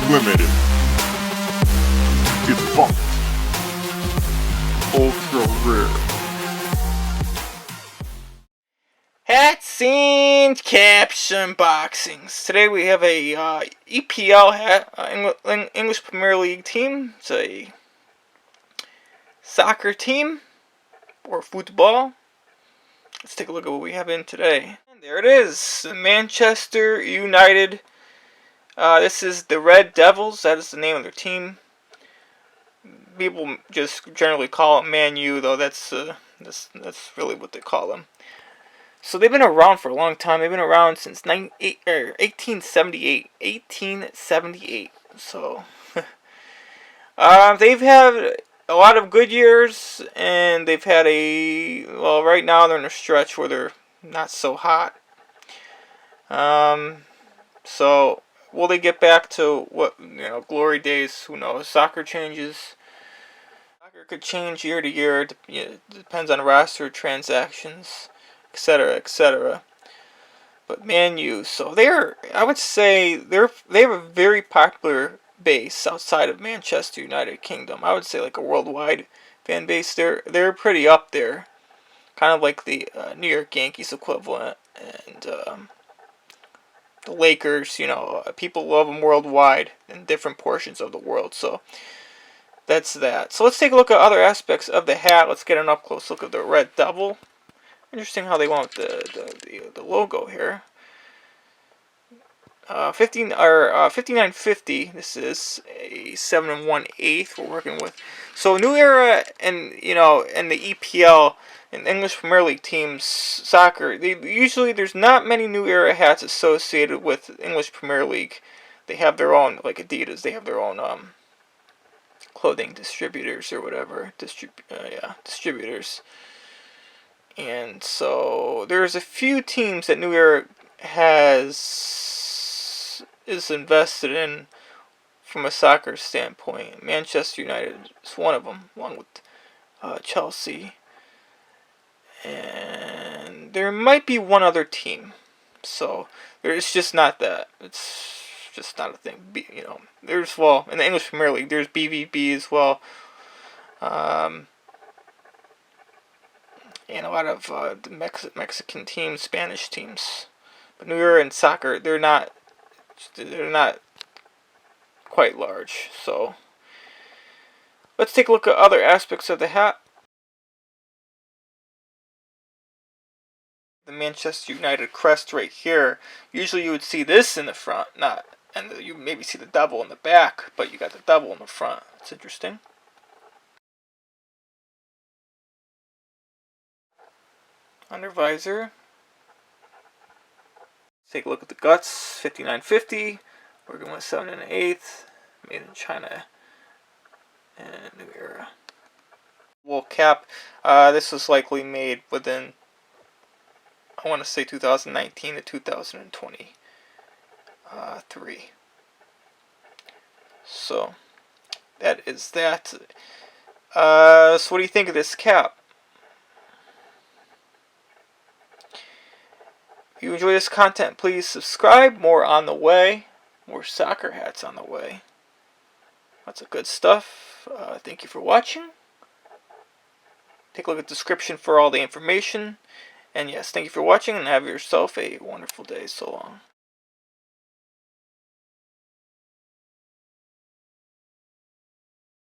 Limited. Defunct. Ultra rare. Hats and caps unboxings. Today we have a EPL hat, English Premier League team. It's a soccer team or football. Let's take a look at what we have in today. And there it is, the Manchester United. This is the Red Devils. That is the name of their team. People just generally call it Man U, though that's really what they call them. So they've been around for a long time. They've been around since 1878. 1878. So they've had a lot of good years, and they've had right now they're in a stretch where they're not so hot. So will they get back to glory days? Who knows? Soccer changes. Soccer could change year to year. It depends on roster transactions, etc., etc. But Man U, so I would say they have a very popular base outside of Manchester United Kingdom. I would say like a worldwide fan base. They're pretty up there, kind of like the New York Yankees equivalent, and the Lakers. People love them worldwide in different portions of the world. So that's that. So let's take a look at other aspects of the hat. Let's get an up close look at the Red Devil. Interesting how they went with the logo here. 5950. This is a 7 1/8 we're working with. So new era, and in the EPL and English Premier League teams soccer. Usually there's not many new era hats associated with English Premier League. They have their own, like Adidas. They have their own clothing distributors or whatever. Distributors. And so there's a few teams that New Era is invested in from a soccer standpoint. Manchester United is one of them, along with Chelsea. And there might be one other team. So it's just not that. It's just not a thing. There's in the English Premier League, there's BVB as well. And a lot of the Mexican teams, Spanish teams. But New Era and soccer, they're not quite large. So let's take a look at other aspects of the hat. The Manchester United crest right here. Usually you would see this in the front, and you maybe see the double in the back, but you got the double in the front. It's interesting. Under visor. Take a look at the guts. 5950. Working with 7 1/8. Made in China. And New Era. Wool cap. This was likely made within, I want to say 2019 to 2023. So that is that. So what do you think of this cap? If you enjoy this content, please subscribe. More on the way. More soccer hats on the way. Lots of good stuff. Thank you for watching. Take a look at the description for all the information. And yes, thank you for watching, and have yourself a wonderful day. So long.